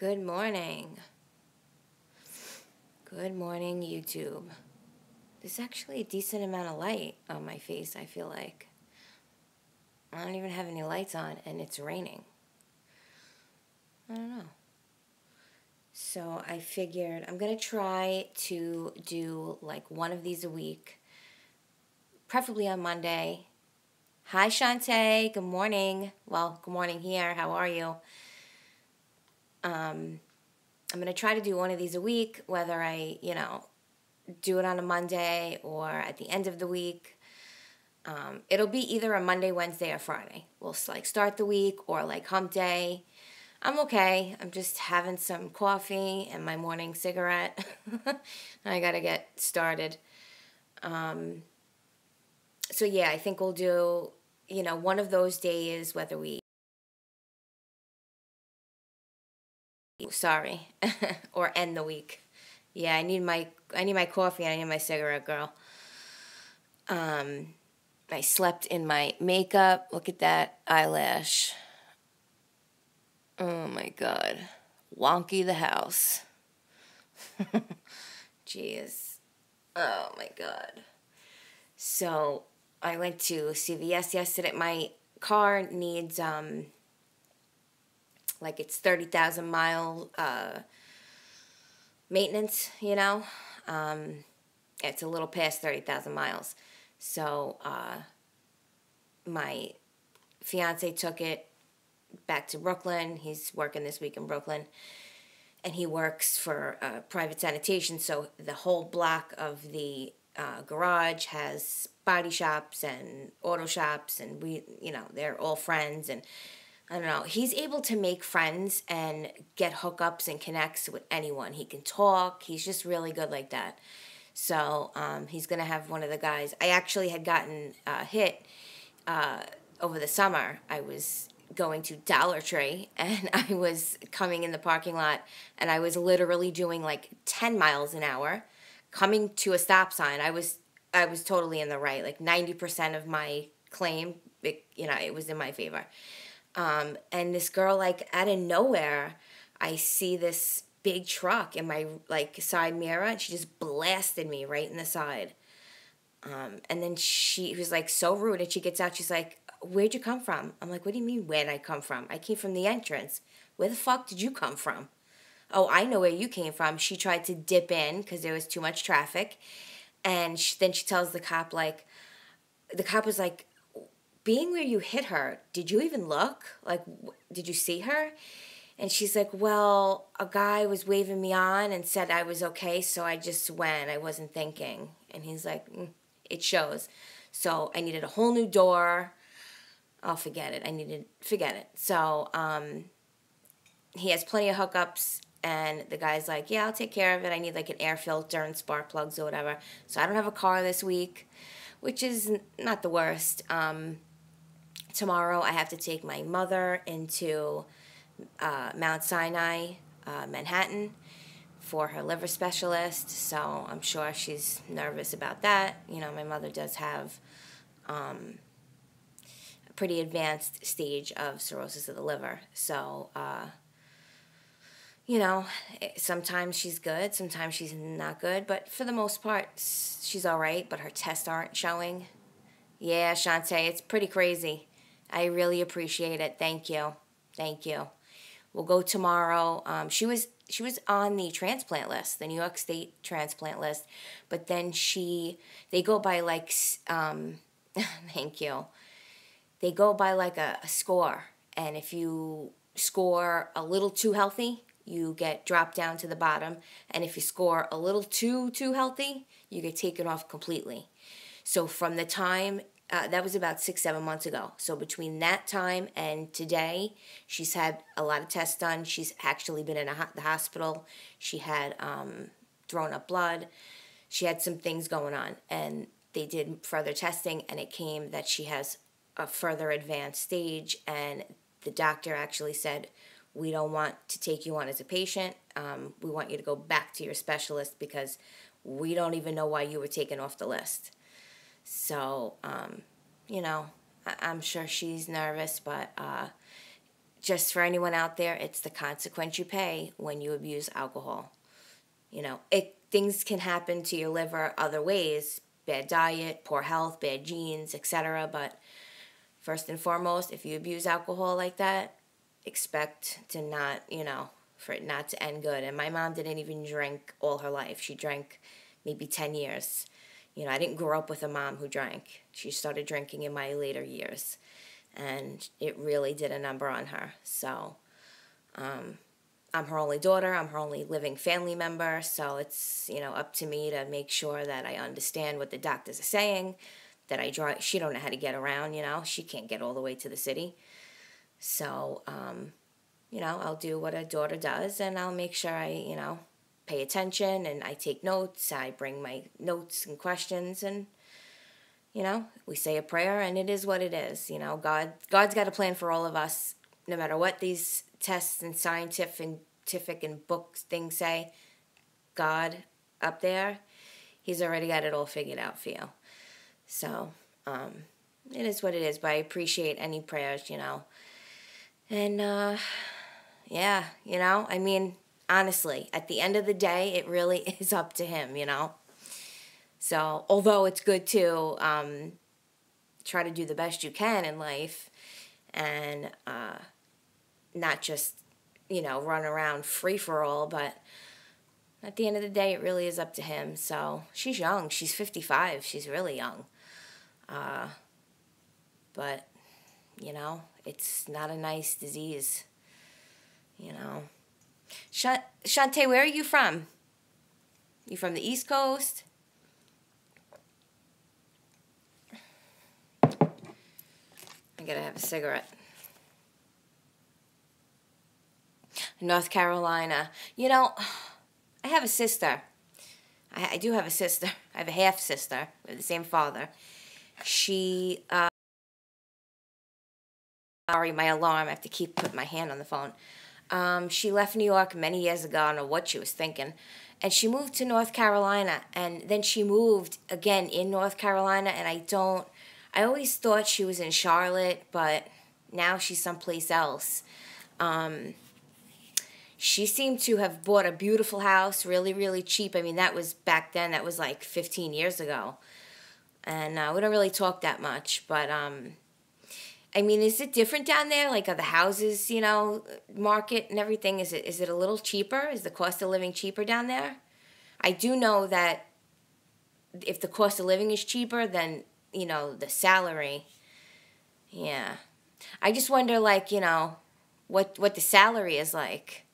Good morning. Good morning, YouTube. There's actually a decent amount of light on my face, I feel like. I don't even have any lights on, and it's raining. I don't know. So I figured I'm going to try to do like one of these a week, preferably on Monday. Hi, Shantae. Good morning. Well, good morning here. How are you? I'm going to try to do one of these a week, whether I, do it on a Monday or at the end of the week. It'll be either a Monday, Wednesday, or Friday. We'll like start the week or like hump day. I'm okay. I'm just having some coffee and my morning cigarette. I gotta get started. So yeah, I think we'll do, one of those days, whether we, sorry, or end the week. Yeah, I need my coffee and I need my cigarette, girl. I slept in my makeup. Look at that eyelash. Oh my God. Wonky the house. Jeez. Oh my God. So I went to CVS yesterday. My car needs like it's 30,000 mile maintenance, It's a little past 30,000 miles. So my fiance took it back to Brooklyn. He's working this week in Brooklyn. And he works for private sanitation. So the whole block of the garage has body shops and auto shops. And they're all friends. And I don't know. He's able to make friends and get hookups and connects with anyone. He can talk. He's just really good like that. So he's going to have one of the guys. I actually had gotten hit over the summer. I was going to Dollar Tree and I was coming in the parking lot and I was literally doing like 10 miles an hour coming to a stop sign. I was totally in the right. Like 90% of my claim, it was in my favor. And this girl, like out of nowhere, I see this big truck in my like side mirror and she just blasted me right in the side. And then she was like so rude and she gets out, she's like, "Where'd you come from?" I'm like, "What do you mean where'd I come from? I came from the entrance. Where the fuck did you come from?" "Oh, I know where you came from." She tried to dip in because there was too much traffic. And then she tells the cop, like, the cop was like, "Being where you hit her, did you even look? Like, did you see her?" And she's like, "Well, a guy was waving me on and said I was okay, so I just went. I wasn't thinking." And he's like, "It shows." So I needed a whole new door. I'll forget it. So he has plenty of hookups, and the guy's like, "Yeah, I'll take care of it. I need like an air filter and spark plugs or whatever." So I don't have a car this week, which is not the worst. Tomorrow I have to take my mother into Mount Sinai, Manhattan, for her liver specialist. So I'm sure she's nervous about that. My mother does have a pretty advanced stage of cirrhosis of the liver. So, sometimes she's good, sometimes she's not good. But for the most part, she's all right. But her tests aren't showing. Yeah, Shantae, it's pretty crazy. I really appreciate it. Thank you. We'll go tomorrow. She was on the transplant list, the New York State transplant list, but then they go by like, thank you. They go by like a score, and if you score a little too healthy, you get dropped down to the bottom, and if you score a little too healthy, you get taken off completely. So from the time that was about 6-7 months ago. So between that time and today, she's had a lot of tests done. She's actually been in the hospital. She had thrown up blood. She had some things going on. And they did further testing, and it came that she has a further advanced stage. And the doctor actually said, "We don't want to take you on as a patient. We want you to go back to your specialist because we don't even know why you were taken off the list." So, I'm sure she's nervous, but just for anyone out there, it's the consequence you pay when you abuse alcohol. Things can happen to your liver other ways, bad diet, poor health, bad genes, etc. But first and foremost, if you abuse alcohol like that, expect to not, for it not to end good. And my mom didn't even drink all her life. She drank maybe 10 years. I didn't grow up with a mom who drank. She started drinking in my later years. And it really did a number on her. So, I'm her only daughter. I'm her only living family member. So it's, up to me to make sure that I understand what the doctors are saying, that I drive. She don't know how to get around, She can't get all the way to the city. So, I'll do what a daughter does, and I'll make sure I, pay attention, and I take notes. I bring my notes and questions, and, we say a prayer, and it is what it is. God's got a plan for all of us, no matter what these tests and scientific and books things say. God up there, He's already got it all figured out for you. So, it is what it is, but I appreciate any prayers, And, yeah, honestly, at the end of the day, it really is up to Him, So, although it's good to try to do the best you can in life and not just, run around free-for-all, but at the end of the day, it really is up to Him. So, she's young. She's 55. She's really young. But, it's not a nice disease, Shantae, where are you from? You from the East Coast? I gotta have a cigarette. North Carolina. I have a sister. I do have a sister. I have a half-sister with the same father. She, sorry, my alarm. I have to keep putting my hand on the phone. She left New York many years ago. I don't know what she was thinking. And she moved to North Carolina. And then she moved again in North Carolina. And I always thought she was in Charlotte, but now she's someplace else. She seemed to have bought a beautiful house, really, really cheap. I mean, that was back then. That was like 15 years ago. And we don't really talk that much. But, is it different down there? Like, are the houses, market and everything, is it a little cheaper? Is the cost of living cheaper down there? I do know that if the cost of living is cheaper, then, the salary, yeah. I just wonder, like, what the salary is like.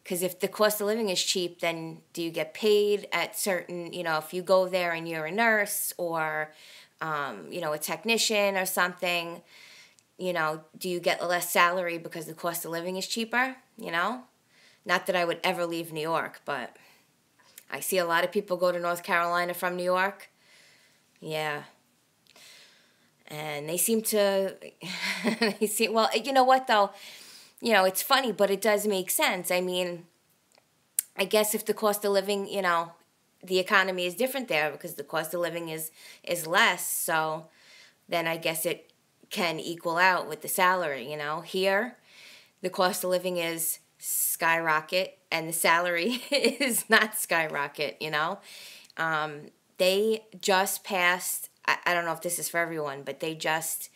Because if the cost of living is cheap, then do you get paid at certain, if you go there and you're a nurse or, a technician or something, do you get less salary because the cost of living is cheaper, Not that I would ever leave New York, but I see a lot of people go to North Carolina from New York. Yeah. And they seem to, well, you know what, though? It's funny, but it does make sense. I mean, I guess if the cost of living, the economy is different there because the cost of living is less. So then I guess it can equal out with the salary, Here, the cost of living is skyrocket and the salary is not skyrocket, They just passed, I don't know if this is for everyone, but they just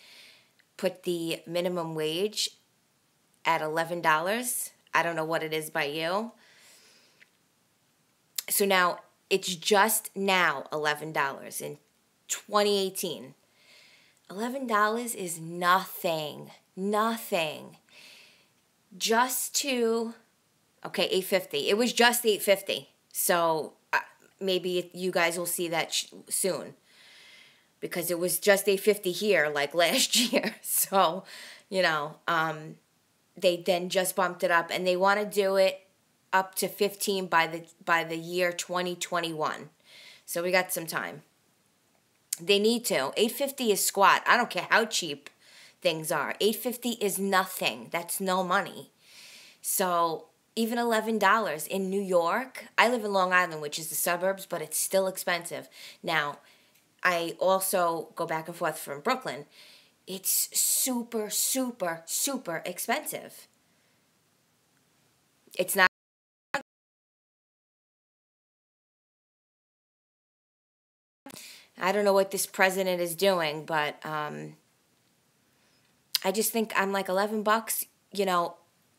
put the minimum wage at $11. I don't know what it is by you. So now, it's just now $11 in 2018. $11 is nothing. Nothing. Just to, okay, $8.50. It was just $8.50. So maybe you guys will see that soon. Because it was just $8.50 here, like last year. So, they then just bumped it up, and they want to do it up to 15 by the year 2021. So we got some time. They need to. $8.50 is squat. I don't care how cheap things are. $8.50 is nothing. That's no money. So even $11 in New York. I live in Long Island, which is the suburbs, but it's still expensive. Now, I also go back and forth from Brooklyn. It's super, super, super expensive. It's not. I don't know what this president is doing, but I just think I'm like $11.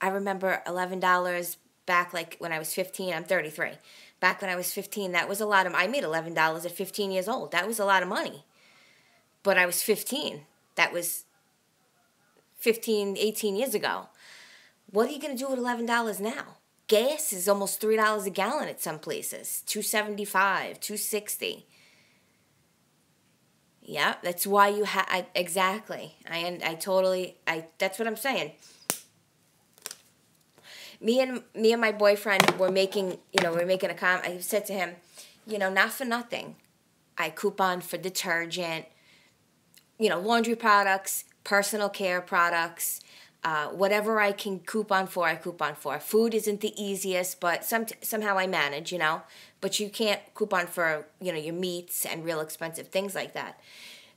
I remember $11 back like when I was 15. I'm 33. Back when I was 15, that was a lot of. I made $11 at 15 years old. That was a lot of money. But I was 15. That was 15, 18 years ago. What are you going to do with $11 now? Gas is almost $3 a gallon at some places. $2.75, $2.60. Yeah, that's why you have exactly. I totally that's what I'm saying. Me and my boyfriend were making, we're making a comment. I said to him, not for nothing, I coupon for detergent, laundry products, personal care products, whatever I can coupon for, I coupon for. Food isn't the easiest, but somehow I manage, But you can't coupon for, your meats and real expensive things like that.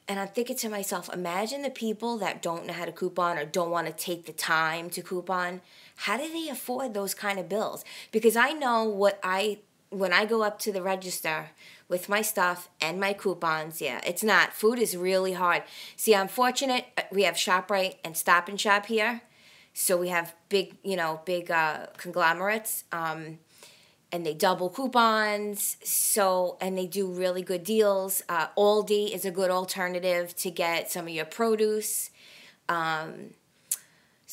And I'm thinking to myself, imagine the people that don't know how to coupon or don't want to take the time to coupon. How do they afford those kind of bills? Because I know when I go up to the register with my stuff and my coupons, yeah, it's not. Food is really hard. See, I'm fortunate. We have ShopRite and Stop and Shop here. So we have big conglomerates. And they double coupons, and they do really good deals. Aldi is a good alternative to get some of your produce, some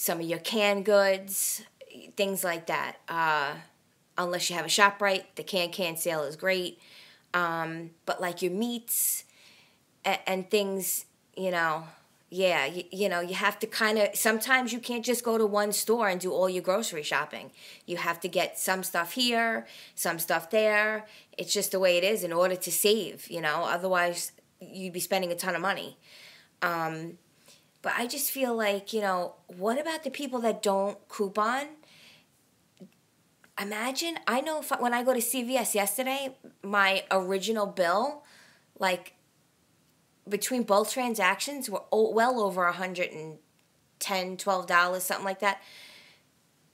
of your canned goods, things like that. Unless you have a ShopRite, the can sale is great. But like your meats and things, yeah, you have to kind of, sometimes you can't just go to one store and do all your grocery shopping. You have to get some stuff here, some stuff there. It's just the way it is in order to save, otherwise you'd be spending a ton of money. But I just feel like, what about the people that don't coupon? Imagine, I know when I go to CVS yesterday, my original bill, like, between both transactions were well over $110, $12, something like that.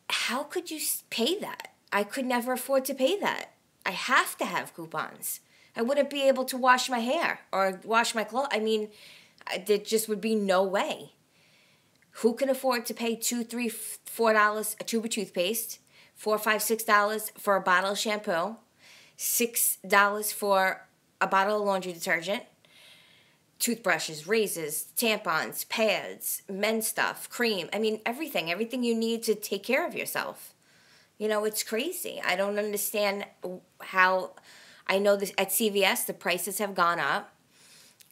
How could you pay that? I could never afford to pay that. I have to have coupons. I wouldn't be able to wash my hair or wash my clothes. I mean, there just would be no way. Who can afford to pay $2, $3, $4 a tube of toothpaste, $4, $5, $6 for a bottle of shampoo, $6 for a bottle of laundry detergent, toothbrushes, razors, tampons, pads, men's stuff, cream. I mean, everything you need to take care of yourself. It's crazy. I don't understand how. I know this at CVS, the prices have gone up.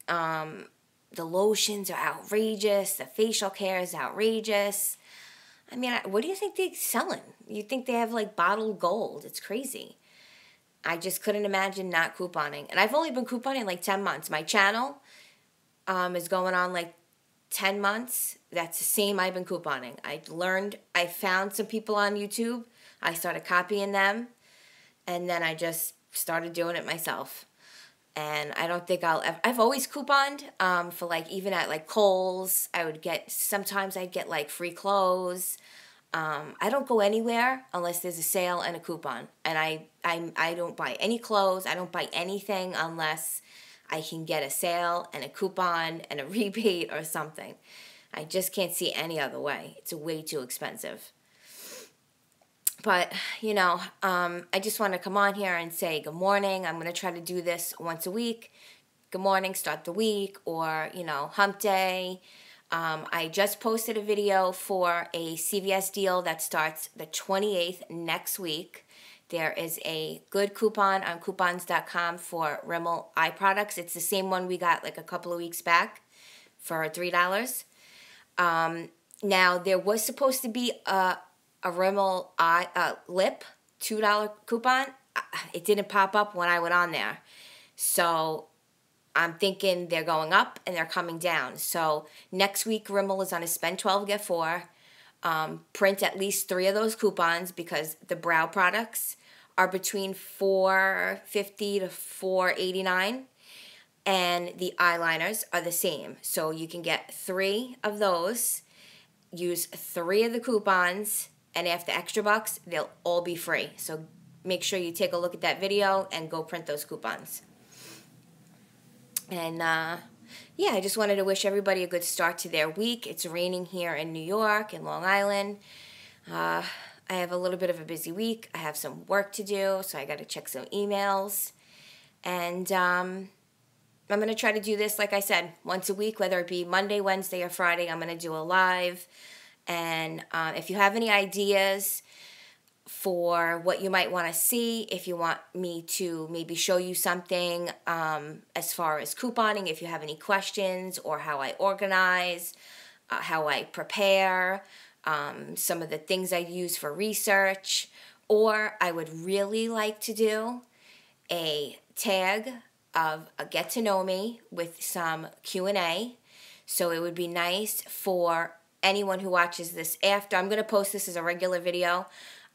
The lotions are outrageous. The facial care is outrageous. I mean, what do you think they're selling? You think they have like bottled gold? It's crazy. I just couldn't imagine not couponing. And I've only been couponing like 10 months. My channel is going on like 10 months. That's the same I've been couponing. I found some people on YouTube. I started copying them. And then I just started doing it myself. And I don't think I've always couponed for like, even at like Kohl's, sometimes I'd get like free clothes. I don't go anywhere unless there's a sale and a coupon. And I don't buy any clothes. I don't buy anything unless I can get a sale and a coupon and a rebate or something. I just can't see any other way. It's way too expensive. But, I just want to come on here and say good morning. I'm going to try to do this once a week. Good morning, start the week, or, hump day. I just posted a video for a CVS deal that starts the 28th next week. There is a good coupon on coupons.com for Rimmel eye products. It's the same one we got like a couple of weeks back for $3. Now, there was supposed to be a Rimmel eye lip $2 coupon. It didn't pop up when I went on there. So I'm thinking they're going up and they're coming down. So next week, Rimmel is on a spend 12, get 4. Print at least 3 of those coupons because the brow products are between $4.50 to $4.89, and the eyeliners are the same. So you can get 3 of those, use 3 of the coupons, and after extra bucks, they'll all be free. So make sure you take a look at that video and go print those coupons. And yeah, I just wanted to wish everybody a good start to their week. It's raining here in New York and Long Island. I have a little bit of a busy week. I have some work to do, so I got to check some emails. And I'm going to try to do this, like I said, once a week, whether it be Monday, Wednesday, or Friday. I'm going to do a live. And if you have any ideas for what you might want to see, if you want me to maybe show you something as far as couponing, if you have any questions, or how I organize, how I prepare, some of the things I use for research, or I would really like to do a tag of a get to know me with some Q&A. So it would be nice for anyone who watches this after. I'm going to post this as a regular video.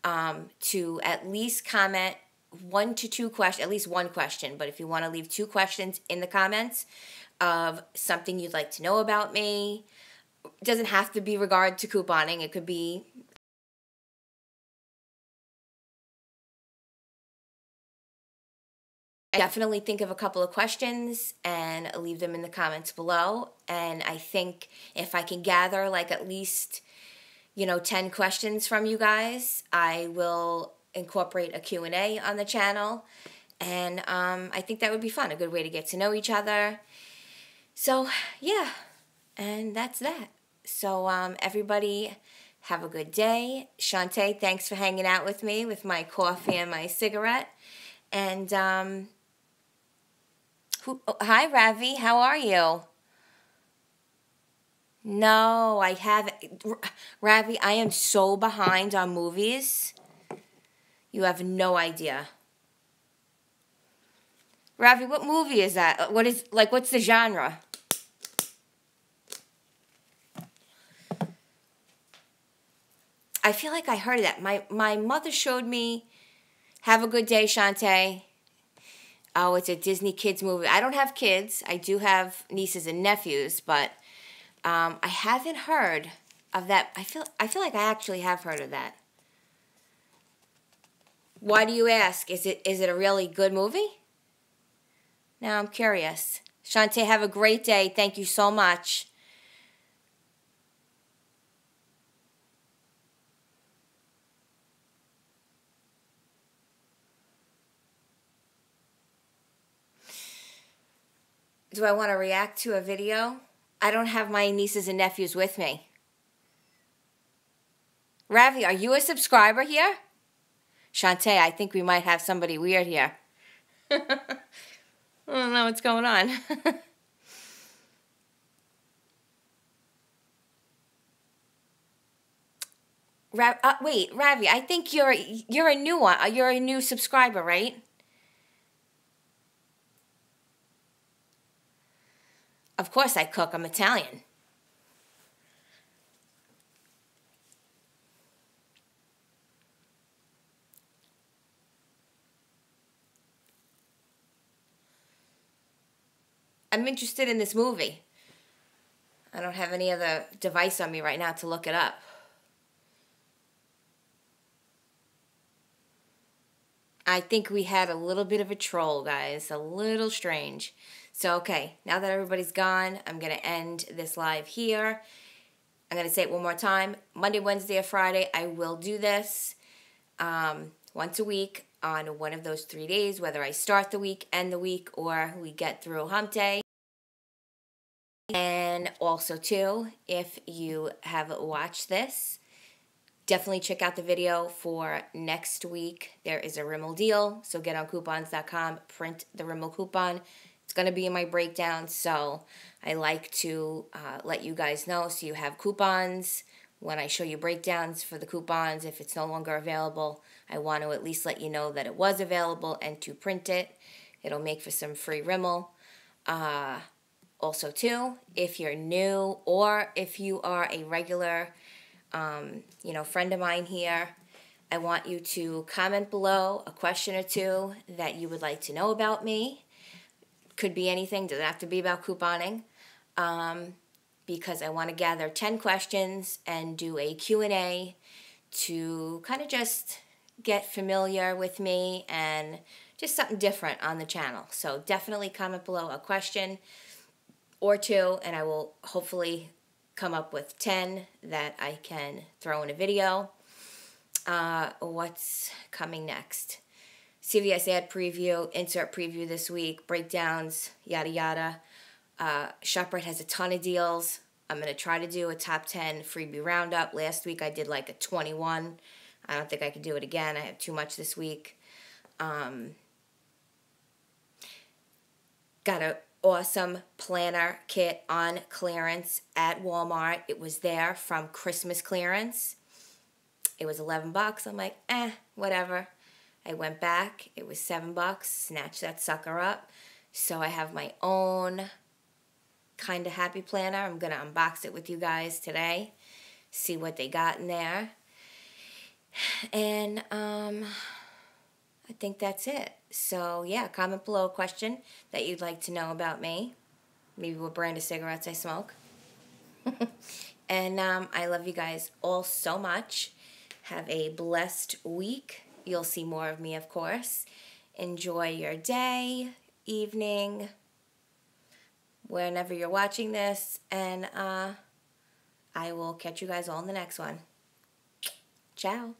To at least comment 1 to 2 questions, at least one question. But if you want to leave 2 questions in the comments of something you'd like to know about me, it doesn't have to be regard to couponing. It could be definitely think of a couple of questions and leave them in the comments below. And I think if I can gather like at least 10 questions from you guys, I will incorporate a Q&A on the channel. And I think that would be fun, a good way to get to know each other. So, yeah, and that's that. So, everybody have a good day. Shantae, thanks for hanging out with me with my coffee and my cigarette. And, hi, Ravi, how are you? No, I haven't. Ravi, I am so behind on movies. You have no idea. Ravi, what movie is that? What's the genre? I feel like I heard of that. My mother showed me Have a Good Day, Shantae. Oh, it's a Disney kids movie. I don't have kids. I do have nieces and nephews, but I haven't heard of that. I feel like I actually have heard of that. Why do you ask? Is it a really good movie? Now I'm curious. Shantae, have a great day. Thank you so much. Do I want to react to a video? I don't have my nieces and nephews with me. Ravi, are you a subscriber here? Shantae, I think we might have somebody weird here. I don't know what's going on. Wait, Ravi, I think you're a new one. You're a new subscriber, right? Of course I cook. I'm Italian. I'm interested in this movie. I don't have any other device on me right now to look it up. I think we had a little bit of a troll, guys. A little strange. So, okay, now that everybody's gone, I'm going to end this live here. I'm going to say it one more time. Monday, Wednesday, or Friday, I will do this once a week on one of those 3 days, whether I start the week, end the week, or we get through hump day. And also, too, if you have watched this, definitely check out the video for next week. There is a Rimmel deal, so get on coupons.com, print the Rimmel coupon. It's going to be in my breakdown, so I like to let you guys know so you have coupons. When I show you breakdowns for the coupons, if it's no longer available, I want to at least let you know that it was available and to print it. It'll make for some free Rimmel. Also, too, if you're new or if you are a regular friend of mine here, I want you to comment below a question or two that you would like to know about me. Could be anything, doesn't have to be about couponing, because I want to gather 10 questions and do a Q&A to kind of just get familiar with me and just something different on the channel. So definitely comment below a question or two, and I will hopefully come up with 10 that I can throw in a video. What's coming next? CVS ad preview, insert preview this week, breakdowns, yada yada. ShopRite has a ton of deals. I'm going to try to do a top 10 freebie roundup. Last week I did like a 21. I don't think I can do it again. I have too much this week. Got an awesome planner kit on clearance at Walmart. It was there from Christmas clearance. It was $11. I'm like, whatever. I went back. It was $7. Snatched that sucker up. So I have my own kind of happy planner. I'm going to unbox it with you guys today. See what they got in there. And I think that's it. So yeah, comment below a question that you'd like to know about me. Maybe what brand of cigarettes I smoke. And I love you guys all so much. Have a blessed week. You'll see more of me, of course. Enjoy your day, evening, whenever you're watching this. And I will catch you guys all in the next one. Ciao.